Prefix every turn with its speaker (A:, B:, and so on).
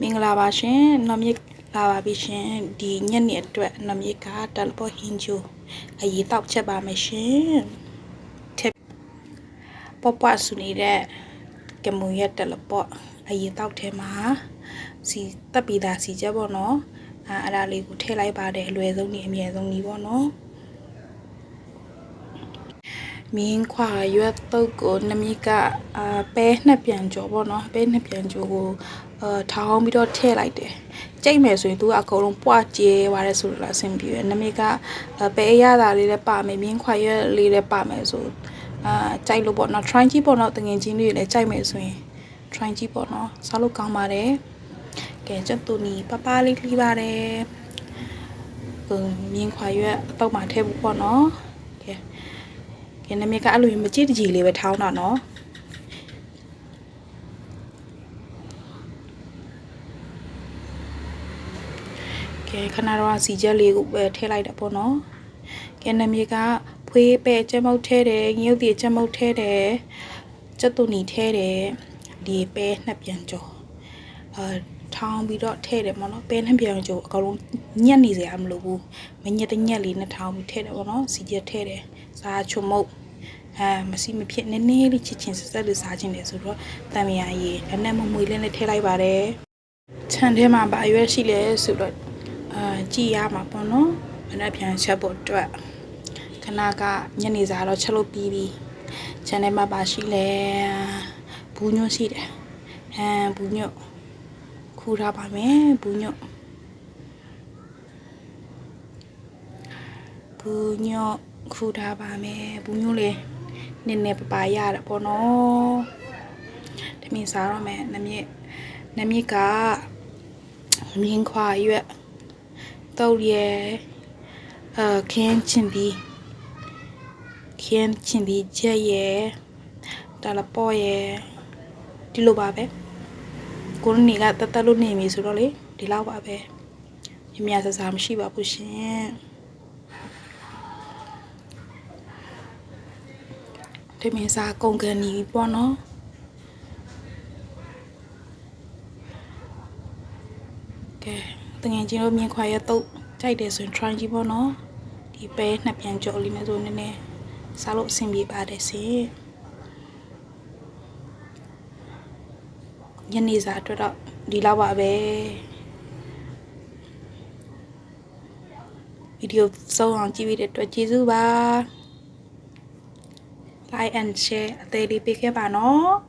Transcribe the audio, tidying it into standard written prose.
A: မင်္ဂလာပါရှင်နမစ်လာပါပြီရှင်ဒီညနေအတွက်နမစ်ကတလပေါ်ဟင်းချိုအရေးတောက်ချက်ပါမယ်ရှင်ထက်ပပဆူနေတဲ့ကမူရက်တလပေါ်အရေးတောက်ထဲမှာစီတပ်ပြီးသားစီချက်ပေါ့နော်အဲ့ဒါလေးကိုထည့်လိုက်ပါတယ်အလွယ်ဆုံးနေအမြဲဆုံးနေပေါ့နော်မင်းခွာရွက်တုတ်ကိုနမီကပဲနှစ်ပြန်ကြောပေါ့နော်ပဲနှစ်ပြန်ကြောကိုထောင်းပြီးတော့ထည့်လိုက်တယ်ကြိတ်မယ်ဆိုရင်သူကအကုန်လုံးပွားကျဲသွားတယ်ဆိုတော့အဆင်ပြေတယ်နမီကပဲရတာလေးလည်းပါမယ်မင်းခွာရွက်လေးလည်းပါမယ်ဆိုကြိုက်လို့ပေါ့နော် try ကြည့်ပေါ့နော်တငယ်ချင်းတွေလည်းကြိုက်မယ်ဆိုရင် try ကြည့်ပေါ့နော်စားလို့ကောင်းပါတယ်ကဲကျတူနီပပလေးလှီးပါတယ်မင်းခွာရွက်အတော့မှထည့်ဖို့ပေါ့နော်ကဲနမီကအဲ့လိုမကြည့်တကြီးလေးပဲထောင်းတာနော်ကဲခဏတော့စီချက်လေးကိုပဲထည့်လိုက်တာပေါ့နော်ကဲနမီကဖွေးပဲကျမုတ်ထဲတယ်ငရုတ်တီကျမုတ်ထဲတယ်ကျတူနီထဲတယ်ဒီပဲနှစ်ပြန်ကြောထောင်းပြီးတော့ထည့်တယ်ပေါ့နော်ပဲနှစ်ပြန်ကြောအကောင်လုံးညက်နေစရာမလိုဘူးမညက်တညက်လေးနဲ့ထောင်းပြီးထည့်တယ်ပေါ့နော်စီချက်ထည့်တယ်စားချုံမုတ်မရှိမဖြစ်နည်းနည်းလေးချစ်ချင်းဆက်ဆက်လေးစားခြင်းတယ်ဆိုတော့တံမြာရည်လက်နဲ့မမွေလေးနဲ့ထည့်လိုက်ပါတယ်ခြံထဲမှာဘာရွက်ရှိလဲဆိုတော့ကြည်ရမှာပေါ့နော်မနေ့ပြန်ချက်ဖို့အတွက်ခဏကညနေစာတော့ချက်လို့ပြီးပြီခြံထဲမှာဘာရှိလဲဘူးညွန့်ရှိတယ်ဘူးညွန့်ခူထားပါမယ်ဘူးညွန့်ခူထားပါမယ်ဘူးညွန့်လေးနည်းနည်းပပရတယ်ပေါ့နော်တမင်စားတော့မယ်နမြစ်ကမင်းခွာရွက်တုတ်ရဲခင်းချင်ပြီးချက်ရဲတလပေါ်ရဲဒီလိုပါပဲကိုနေကတတ်လို့နေပြီဆိုတော့လေဒီလောက်ပါပဲမြမြဆဆာမရှိပါဘူးရှင်ဒီမင်းစားကုန်ကန်နေပြီပေါ့နော်ကဲတငယ်ချင်းတို့မြင်ခွာရတော့ကြိုက်တယ်ဆိုရင် try ကြည့်ပေါ့နော်ဒီပဲနှစ်ပြန်ကြော်လေးနဲ့ဆိုနည်းနည်းစားလို့အဆင်ပြေပါတယ်ရှင်ညနေစာအတွက်တော့ဒီလောက်ပါပဲဗီဒီယိုဆုံးအောင်ကြည့်ပြီးတဲ့အတွက်ကျေးဇူးပါ like and share အသေးလေးပေးခဲ့ပါနော်